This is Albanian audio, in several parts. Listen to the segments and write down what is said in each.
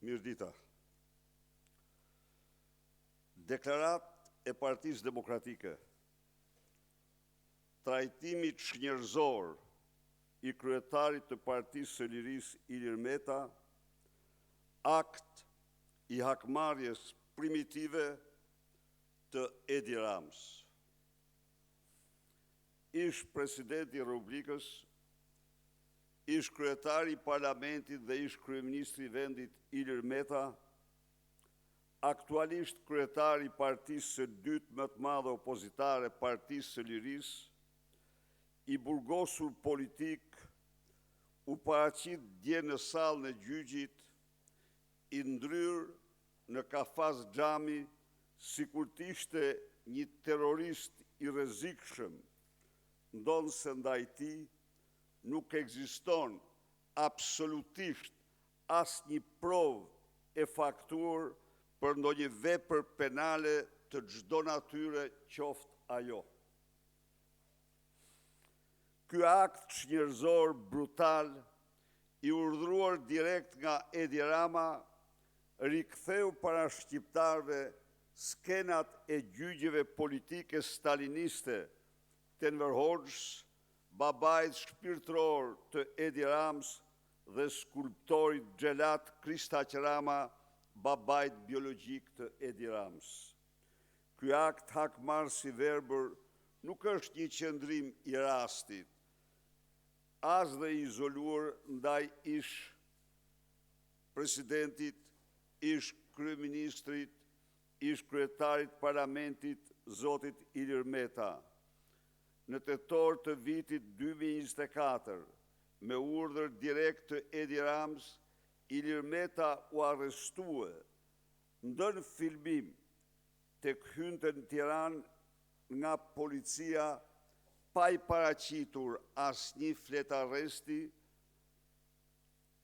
Mirëdita. Deklarat e Partisë Demokratike, trajtimi çnjerëzor i kryetarit të Partisë së Lirisë Ilir Meta, akt i hakmarrjes primitive të Edi Ramës. Ish presidenti i Republikës, ish kryetari i Parlamentit dhe ish kryeministri i vendit Ilir Meta, aktualisht kryetari i Partisë së dytë më të madhe opozitare, Partisë së Lirisë, i burgosur politik, u paraqit dje në sallën e gjyqit, i ndryrë në kafaz xhami, sikur të ishte një terrorist i rrezikshëm, ndonse ndaj tij nuk ekziston absolutisht asnjë provë e faktuar për ndonjë vepër penale të çdo natyre qoftë ajo. Ky akt çnjerëzor brutal, i urdhëruar direkt nga Edi Rama, riktheu para shqiptarëve skenat e gjyqjeve politike staliniste të Enver Hoxhës, babait shpirtëror të Edi Ramës dhe skulptorit xhelat Kristaq Rama, babait biologjik të Edi Ramës. Ky akt hakmarrës i verbër nuk është një qëndrim i rastit, as dhe i izoluar ndaj ish presidentit, ish kryeministrit, ish kryetarit parlamentit, zotit Ilir Meta. Në tetor të vitit 2024, me urdhër direkt të Edi Ramës, Ilir Meta u arrestue, ndër filmim tek hynte në Tiranë nga policia, pa i paraqitur asnjë flet arresti.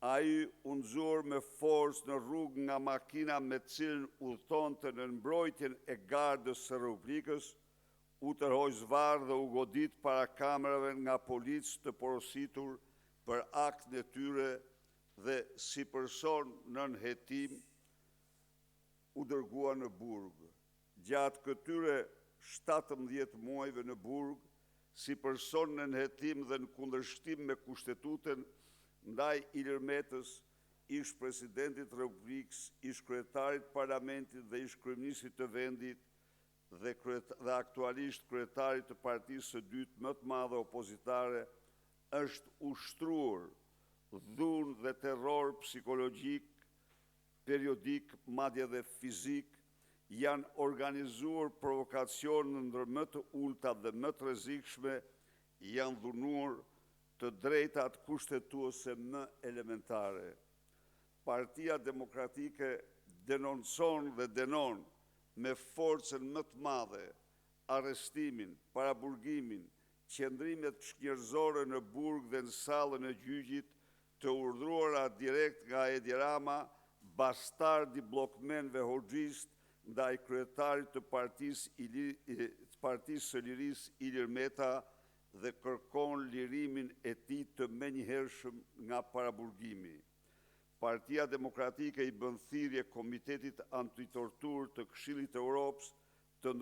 Ai u nxorr me forcë në rrugë nga makina me cilën udhëtonte në mbrojtjen e Gardës së Republikës, u tërhoq zvarr dhe u godit para kamerave nga policë të porositur për aktin e tyre dhe si person nën hetim u dërgua në burg. Gjatë këtyre 17 muajve në burg, si person nën hetim dhe në kundërshtim me kushtetutën ndaj Ilir Metës, ish presidentit Republikës, ish kryetarit parlamentit dhe ish kryeministrit të vendit dhe aktualisht kryetarit të Partisë së dytë më të madhe opozitare, është ushtruar dhunë dhe terror psikologjik, periodik, madje dhe fizik, janë organizuar provokacione ndër më të ulta dhe më të rrezikshme, janë dhunuar të drejtat kushtetuese më elementare. Partia Demokratike denoncon dhe denon me forcën më të madhe arrestimin, paraburgimin, qëndrimet çnjerëzore në burg dhe në sallën e gjyqit të urdhëruara direkt nga Edi Rama, bastardi bllokmenëve hoxhist, ndaj kryetarit të Partisë së Lirisë Ilir Meta dhe kërkon lirimin e tij të menjëhershëm nga paraburgimi. Partia Demokratike i bën thirrje Komitetit Antitorturë të Këshillit të Evropës të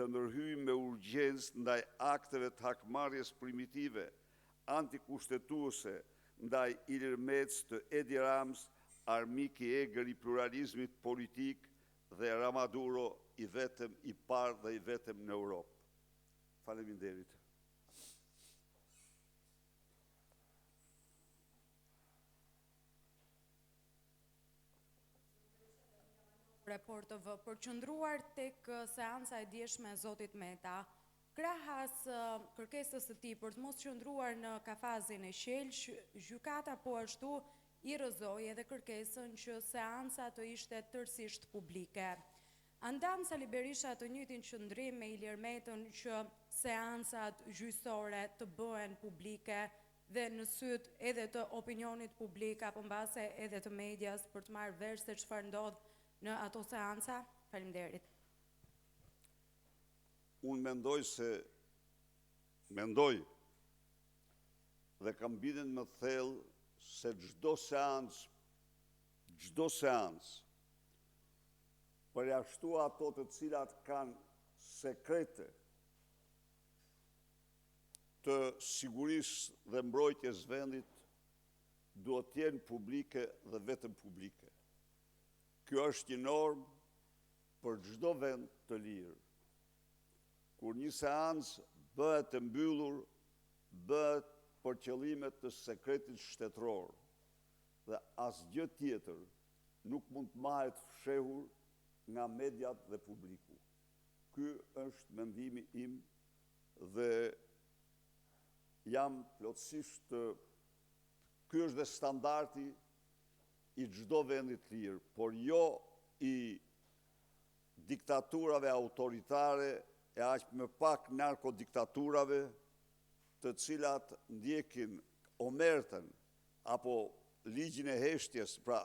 ndërhyjë me urgjencë ndaj akteve të hakmarrjes primitive, antikushtetuese ndaj Ilir Metës të Edi Ramës, armik i egër i pluralizmit politik dhe Ramaduro i vetëm i parë dhe i vetëm në Europë. Faleminderit. Report të përqendruar tek seanca e dieshme e zotit Meta, krahas kërkesës së tij për të mos qëndruar në kafazin e Qelsh, gjykata po ashtu i rrëzoi edhe kërkesën që seanca të ishte tërësisht publike. Andan Sali Berisha të njëjtin qëndrim me Ilir Metën që seancat gjyqësore të bëhen publike dhe në syt edhe të opinionit publik apo mbase edhe të medias për të marrë vesh se çfarë ndodh në ato seanca. Faleminderit. Unë mendoj dhe kam bindjen më thellë se çdo seancë çdo seancë, përjashtu ato të cilat kanë sekrete të sigurisë dhe mbrojtjes vendit, duhet të jenë publike dhe vetëm publike. Kjo është një normë për çdo vend të lirë. Kur një seancë bëhet e mbyllur, bëhet për qëllimet të sekretit shtetëror dhe asgjë tjetër nuk mund të mahet fshehur nga mediat dhe publiku. Ky është mendimi im dhe jam plotësisht ky është dhe standardi i çdo vendi të lirë, por jo i diktaturave autoritare e aq më pak narkodiktaturave, të cilat ndjekin omertën apo ligjin e heshtjes, pra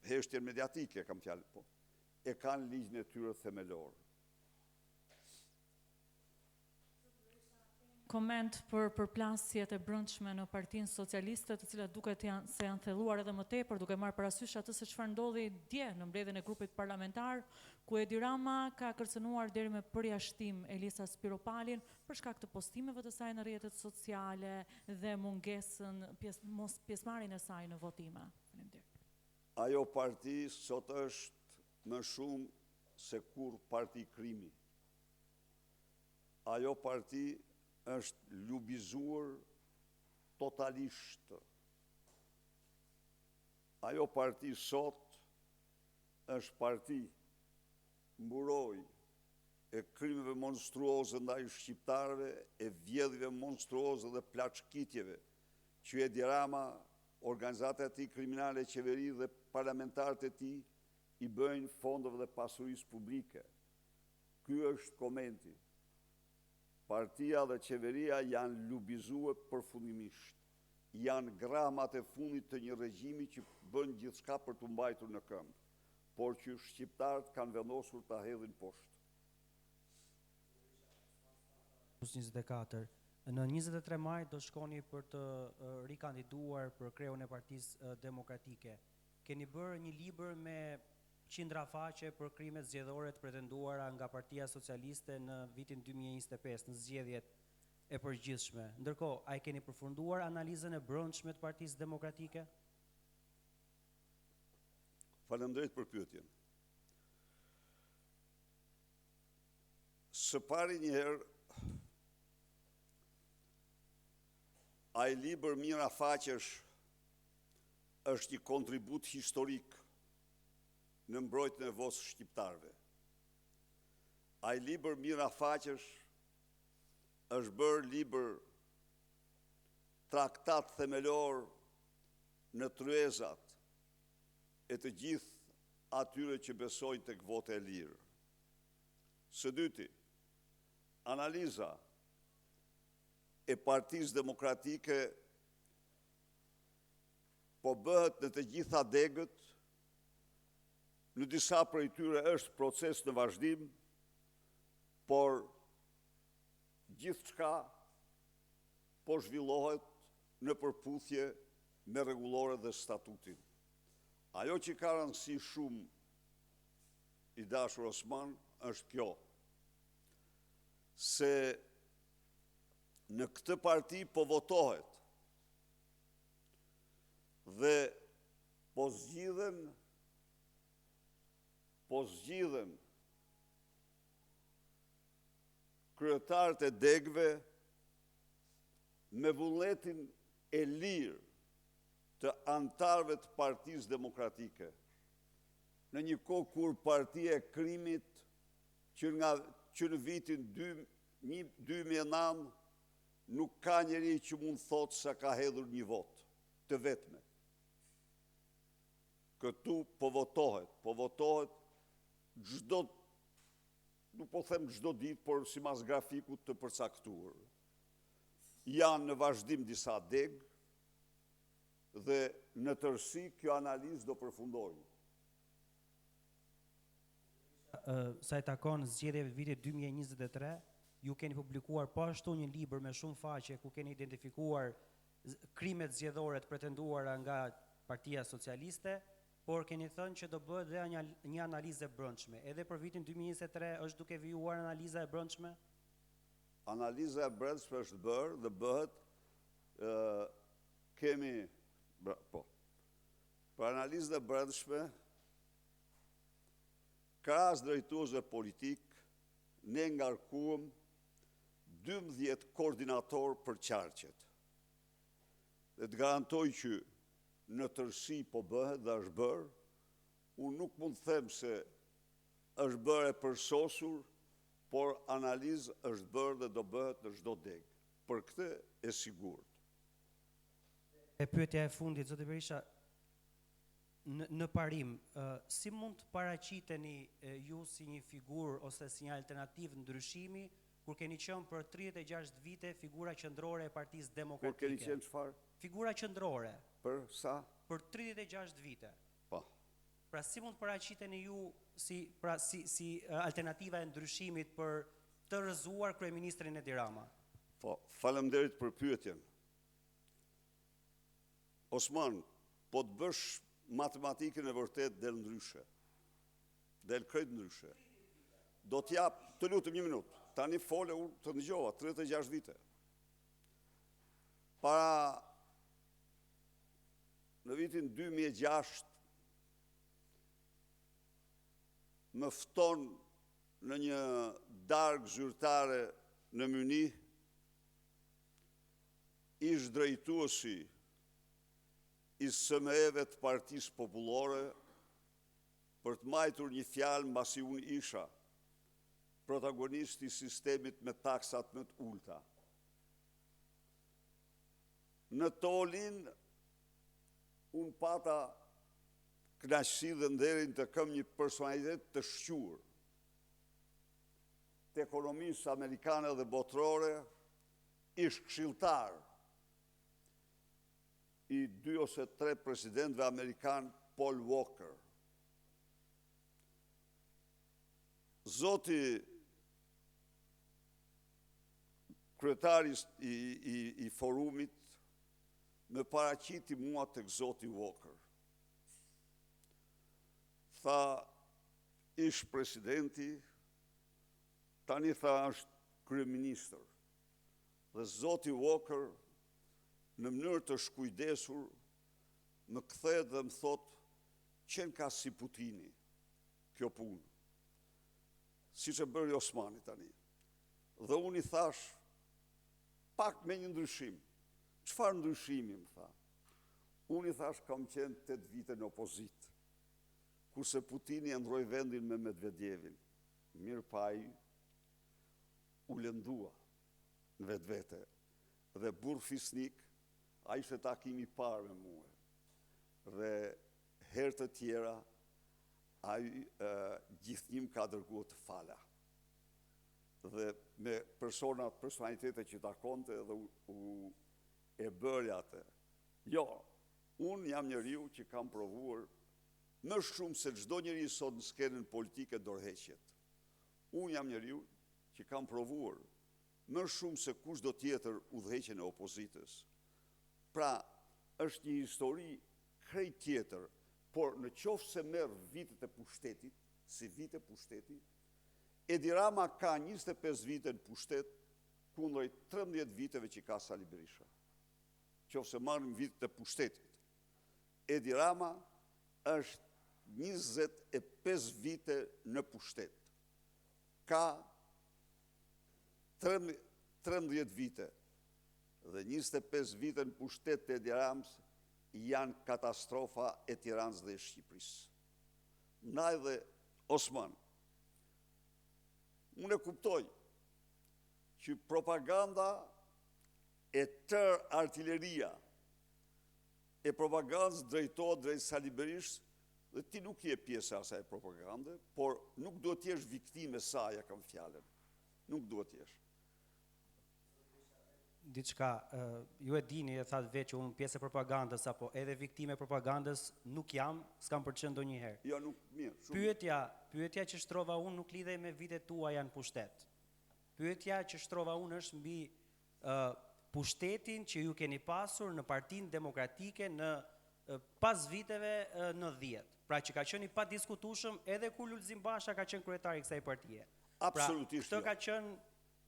heshtjen mediatike kam fjalë, po, e kanë ligjin e tyre themelor. Koment për përplasjet e brendshme në Partinë Socialiste, të cilat duket se janë thelluar edhe më tepër, duke marrë parasysh atë se çfarë ndodhi dje në mbledhjen e grupit parlamentar, ku Edi Rama ka kërcënuar deri me përjashtim Elisa Spiropalin për shkak të postimeve të saj në rrjetet sociale dhe mungesën mos pjesëmarrjen e saj në votime. Faleminderit. Ajo parti sot është më shumë se kur parti krimi. Ajo parti është lubizuar totalisht. Ajo parti sot është parti mburoj e krimeve monstruoze ndaj shqiptarëve, e vjedhjeve monstruoze dhe plaçkitjeve që Edi Rama, organizatat e tij kriminale, qeveri dhe parlamentarët e tij i bëjnë fondeve dhe pasurisë publike. Ky është komenti. Partia dhe qeveria janë lubizuar përfundimisht. Janë gramat e fundit të një regjimi që bën gjithçka për të mbajtur në këmbë, por që shqiptarët kanë vendosur ta hedhin poshtë. 24. Në 23 maj do shkoni për të rikandiduar për kreun e Partisë Demokratike. Keni bërë një libër me qindra faqe për krimet zgjedhore të pretenduara nga Partia Socialiste në vitin 2025 në zgjedhjet e përgjithshme. Ndërkohë, a i keni përfunduar analizën e brendshme të Partisë Demokratike? Faleminderit për pyetjen. Së pari njëherë, ai libër Mira faqesh është një kontribut historik në mbrojtjen e votës shqiptarëve. Ai libër Mira faqesh është bërë libër traktat themelor në tryezat e të gjithë atyre që besojnë tek vota e lirë. Së dyti, analiza e Partisë Demokratike po bëhet në të gjitha degët. Në disa prej tyre është proces në vazhdim, por gjithçka po zhvillohet në përputhje me rregullore dhe statutin. Ajo që ka rëndësi shumë i dashur Osman është kjo, se në këtë parti po votohet dhe po zgjidhen kryetarët e degëve me vullnetin e lirë të antarëve të Partisë Demokratike. Në një kohë kur Partia e Krimit që në vitin 2009 nuk ka njeri që mund thotë se ka hedhur një vot të vetme. Këtu po votohet çdo, nuk po them çdo ditë, por sipas grafikut të përcaktuar. Janë në vazhdim disa degë dhe në tërësi kjo analizë do përfundojë. Sa i takon zgjedhjeve të vitit 2023, ju keni publikuar po ashtu një libër me shumë faqe ku keni identifikuar krimet zgjedhore të pretenduara nga Partia Socialiste por keni thënë që do bëhet dhe një analizë e brendshme. Edhe për vitin 2023 është duke vijuar analiza e brendshme? Analiza e brendshme është bërë dhe bëhet, kemi, po, për analizën e brendshme, krahas drejtuesve politik, ne ngarkuam 12 koordinator për qarqet. Dhe të garantoj që në tërësi po bëhet dhe është bërë, unë nuk mund të them se është bërë e përsosur, por analizë është bërë dhe do bëhet në çdo degë. Për këtë e sigurt. E pyetja e fundit, Zoti Berisha, në parim, si mund të paraqiteni ju si një figurë ose si një alternativë ndryshimi, kur keni qenë për 36 vite figura qendrore e Partisë Demokratike? Kur keni qenë çfarë? Figura qendrore. Për sa? Për 36 vite. Po. Pra si mund të paraqiteni ju si alternativa e ndryshimit për të rrëzuar kryeministrin Edi Rama? Po, faleminderit për pyetjen. Osman, po të bësh matematikën e vërtet del ndryshe. Del krejt ndryshe. Do t'jap, të lutem një minutë, tani fole unë të dëgjova, 36 vite. Para në vitin 2006 më fton në një darkë zyrtare në Myni, ish drejtuesi i SME-ve të Partisë Popullore për të majtur një fjalë mbasi unë isha protagonisti i sistemit me taksat më të ulta. Në Tolin, unë pata kënaqësi dhe nderin të kam një personalitet të shquar të ekonomisë amerikane dhe botërore, ish këshilltar i 2 ose 3 presidentëve amerikan, Paul Walker. Zoti kryetari i forumit me paraqiti mua tek zoti Walker. Tha, ish presidenti, tani tha është kryeministër. Dhe zoti Walker, në mënyrë të shkujdesur, më kthehet dhe më thot, qenë ka si Putini, kjo punë. Si që bëri Osmani tani. Dhe unë i thash, pak me një ndryshim. Çfarë ndryshimi, më tha? Unë i thash, kam qenë 8 vite në opozit, kurse Putini e ndroi vendin me Medvedjevin. Mirë pa ai, u lëndua në vetvete. Dhe burr fisnik, a ishte takimi i parë me mua. Dhe herë të tjera, ai gjithnjë ka dërguar të fala. Dhe me personalitete që takonte dhe u e bëri atë. Jo, unë jam njeriu që kam provuar më shumë se çdo njeri sot në skenën politike dorëheqjet. Unë jam njeriu që kam provuar më shumë se kushdo tjetër udhëheqjen e opozitës. Pra, është një histori krejt tjetër, por në qoftë se merr vitet e pushtetit, si vite pushteti, Edi Rama ka 25 vite në pushtet kundër 13 viteve që ka Sali Berisha. Qoftë se marrim vitet e pushtetit. Edi Rama është 25 vite në pushtet. Ka 13 vite dhe 25 vite në pushtet të Edi Ramës janë katastrofa e Tiranës dhe e Shqipërisë. Ndaj dhe Osman, unë e kuptoj që propaganda e tërë artilleria e propagandës drejtohet drejt Sali Berishës dhe ti nuk je pjesë asaj propagande, por nuk duhet t'jesh viktime saj, kam fjalën. Nuk duhet t'jesh. Diçka, ju e dini, e thatë vetë që unë pjesë e propagandës, apo edhe viktime e propagandës nuk jam, s'kam përqenë ndonjëherë. Jo, nuk mirë. Pyetja që shtrova unë nuk lidhej me vitet tuaja në pushtet. Pyetja që shtrova unë është mbi pushtetin që ju keni pasur në Partinë Demokratike në pas viteve 90, pra që ka qenë i pa diskutueshëm edhe kur Lulzim Basha ka qenë kryetari i kësaj partie. Absolutisht. Pra,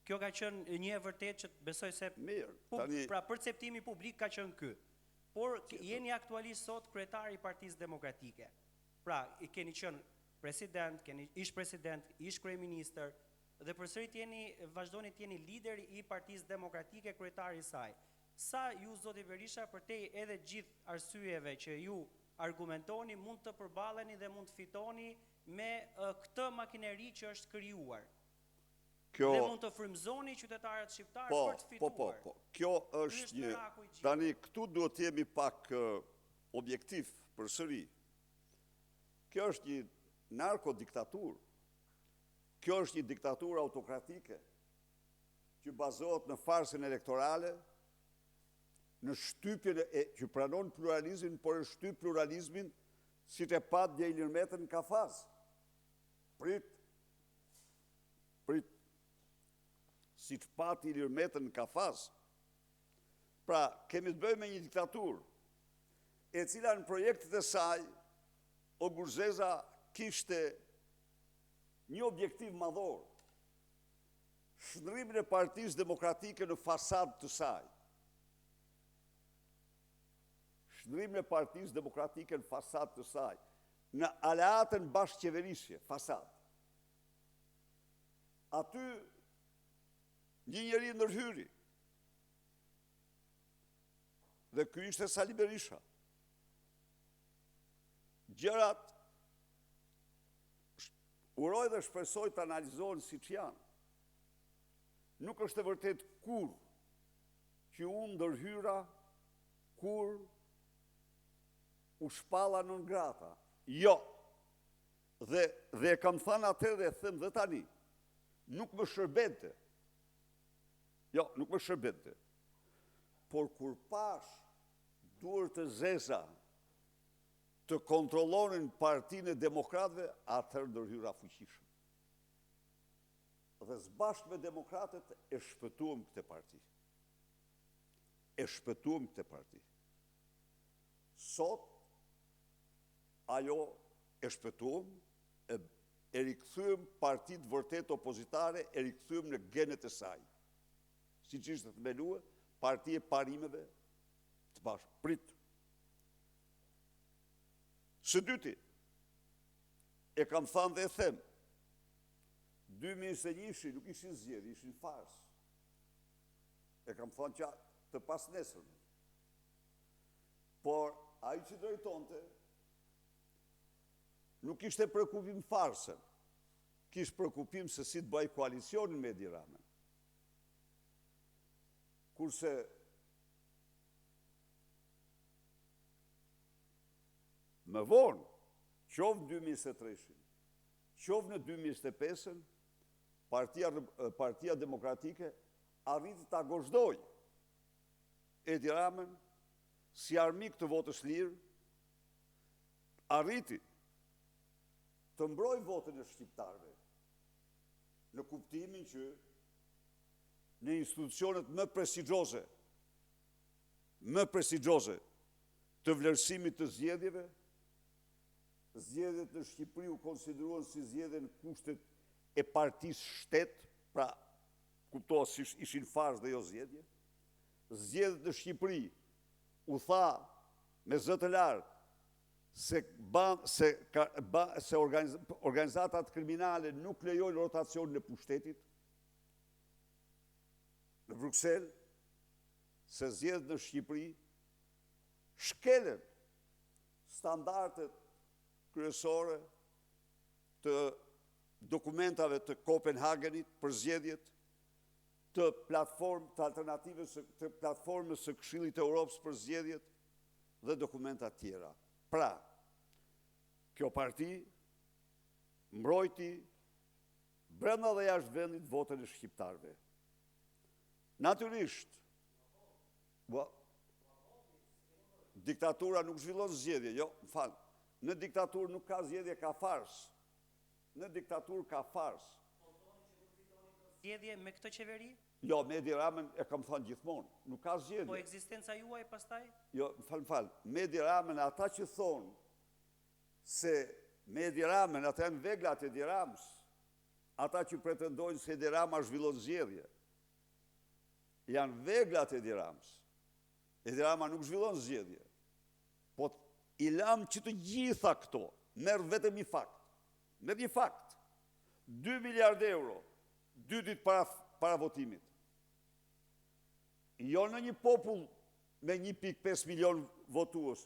kjo ka qenë një e vërtetë që besoj se Mirë, pra perceptimi publik ka qenë ky. Por jeni aktualisht sot kryetari i Partisë Demokratike. Pra, i keni qenë president, ish president, ish kryeministër dhe përsëri vazhdoni të jeni lideri i Partisë Demokratike, kryetari i saj. Sa ju, zoti Berisha, përtej edhe gjithë arsyeve që ju argumentoni, mund të përballeni dhe mund të fitoni me këtë makineri që është krijuar? Dhe mund të frymëzoni qytetarët shqiptarë për të fituar. Po. Kjo është një... Tani, këtu duhet të jemi pak objektiv përsëri. Kjo është një narkodiktaturë. Kjo është një diktaturë autokratike që bazohet në farsën elektorale, në shtypjen që pranon pluralizmin, por e shtyp pluralizmin si të pat dje Ilir Metën në kafaz. Prit. Si të pat Ilir Metën në kafaz. Pra, kemi të bëjmë me një diktaturë, e cila në projektet e saj, o Gurzeza kishte një objektiv madhor, shndrimin e Partisë Demokratike në fasad të saj. Shndrimin e Partisë Demokratike në fasad të saj, në aleatën bashkëqeverisje, fasad. Aty një njeri ndërhyri, dhe ky ishte Sali Berisha. Gjërat uroj dhe shpresoj të analizohen si që janë. Nuk është e vërtet kur që unë ndërhyra, kur u shpalla non grata. Jo. Dhe kam thënë atë dhe them dhe tani. Nuk më shërbente. Jo, nuk më shërbente. Por kur pash duar të zeza të kontrollonin Partinë e Demokratëve, atëherë ndërhyra fuqishëm. Dhe zbashk me demokratët e shpëtuam këtë parti. Sot, ajo e shpëtuam, e rikthyem partit vërtet opozitare, e rikthyem në genet e saj. Si që ishte themelue, parti e parimeve të bashkë. Prit. Së dyti, e kam thënë dhe e them, 2021 nuk ishin zgjedhje, ishin farsë. E kam thënë që të pas nesërme. Por, ai që drejtonte, nuk ishte prekupim farsën, kishte prekupim se si të bëj koalicionin me Edi Ramën. Kurse më vonë, qovë në 2023, qovë në 2025, Partia Demokratike arriti ta gozhdoj Edi Ramën si armik të votës lirë, arriti të mbroj votën e shqiptarëve në kuptimin që në institucionet më prestigjose të vlerësimit të zgjedhjeve, zgjedhjet në Shqipëri u konsideruan si zgjedhje në kushtet e partisë shtet, pra kuptohet si ishin farsë dhe jo zgjedhje. Zgjedhjet në Shqipëri u tha me zë të lartë se organizatat kriminale nuk lejojnë rotacionin e pushtetit në Bruxelles, se zgjedhjet në Shqipëri shkelen standardet kryesore të dokumentave të Kopenhagenit për zgjedhjet, të platformës së Këshillit të Europës për zgjedhjet dhe dokumenta tjera. Pra, kjo parti mbrojti brenda dhe jashtë vendit votën e shqiptarëve. Natyrisht, diktatura nuk zhvillon zgjedhje, jo, më falë. Në diktaturë nuk ka zgjedhje, ka farsë. Në diktaturë ka farsë. Zgjedhje me këtë qeveri? Jo, me Edi Ramën e kam thënë gjithmonë, nuk ka zgjedhje. Po ekzistenca juaj pastaj? Jo, fal. Me Edi Ramën, ata që thonë se me Edi Ramën, ata janë veglat e Edi Ramës, ata që pretendojnë se Edi Rama zhvillon zgjedhje, janë veglat e Edi Ramës. Edi Rama nuk zhvillon zgjedhje. Po i lam që të gjitha këto, merr vetëm një fakt. Merr një fakt. 2 miliardë euro, 2 ditë para votimit. Jo në një popull me 1.5 milion votues,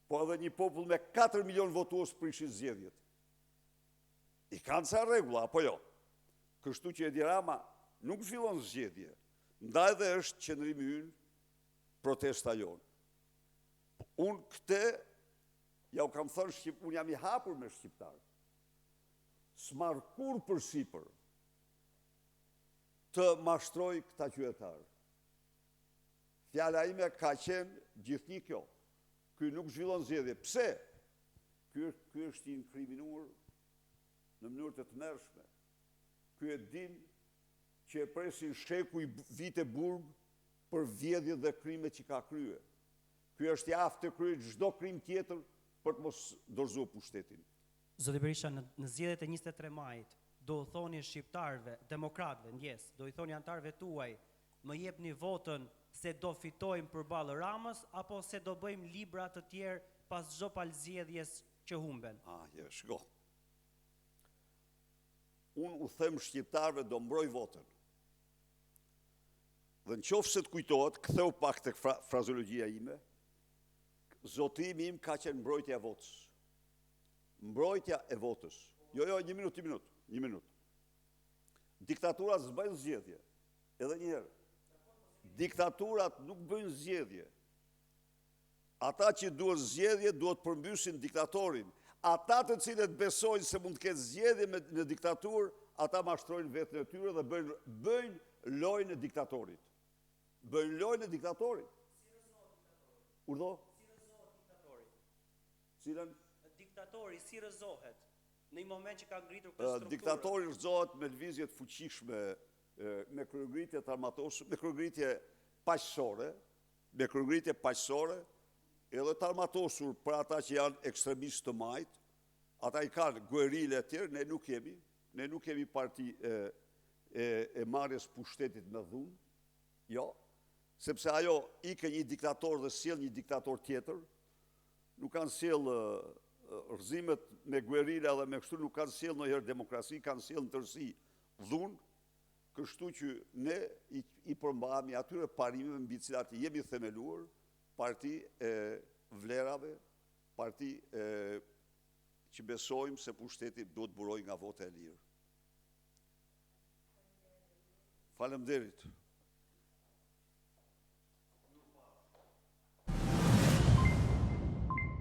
po edhe një popull me 4 milion votues prishin zgjedhjet. I kanë ca rregulla, apo jo? Kështu që Edi Rama nuk zhvillon zgjedhje, ndaj dhe është qëndrimi ynë, protesta jonë. Unë këte, ja u kam thënë, unë jam i hapur me shqiptarë. S'marr kur për sipër të mashtroj këta qytetarë. Fjala ime ka qenë gjithnjë kjo. Ky nuk zhvillon zgjedhje. Pse? Ky është i inkriminuar në mënyrë të tmerrshme. Ky e din që e presin sheku i vite burg për vjedhjet dhe krimet që ka kryer. Ky është i aftë të kryejë çdo krim tjetër për të mos dorëzuar pushtetin. Zoti Berisha, në zgjedhjet e 23 majit, do u thoni shqiptarëve, demokratëve, ndjes, do i thoni antarëve tuaj, më jepni votën se do fitojmë përballë Ramës, apo se do bëjmë libra të tjerë pas çdo palëzgjedhjes që humben? Shko. Unë u them shqiptarëve do mbroj votën. Dhe në qoftë se të kujtohet, ktheu pak tek frazeologjia ime, zotimi im ka qenë mbrojtja e votës. Mbrojtja e votës. Jo, një minut. Diktaturat s'bëjnë zgjedhje. Edhe një herë. Diktaturat nuk bëjnë zgjedhje. Ata që duhet zgjedhje duhet përmbysin diktatorin. Ata të cilët besojnë se mund të ketë zgjedhje në diktaturë, ata mashtrojnë vetën e tyre dhe bëjnë lojën e diktatorit. Bëjnë lojën e diktatorit. Urdhë? Cilën? Diktatori si rëzohet në një moment që ka ngritur këtë strukturë? Diktatori rëzohet me lëvizje të fuqishme, me kryegritje të armatosur, me kryegritje paqësore, edhe të armatosur për ata që janë ekstremistë të majt, ata i kanë guerile e tjerë, ne nuk kemi parti e marrjes pushtetit me dhunë, jo, sepse ajo ike një diktator dhe sjell një diktator tjetër, nuk kanë sjell rëzimet me guerila dhe me kështu nuk kanë sjell ndonjëherë demokraci, kanë sjell në tërësi dhunë, kështu që ne i përmbahemi atyre parimeve mbi të cilat jemi themeluar, parti e vlerave, parti që besojmë se pushteti duhet buroj nga vota e lirë. Faleminderit.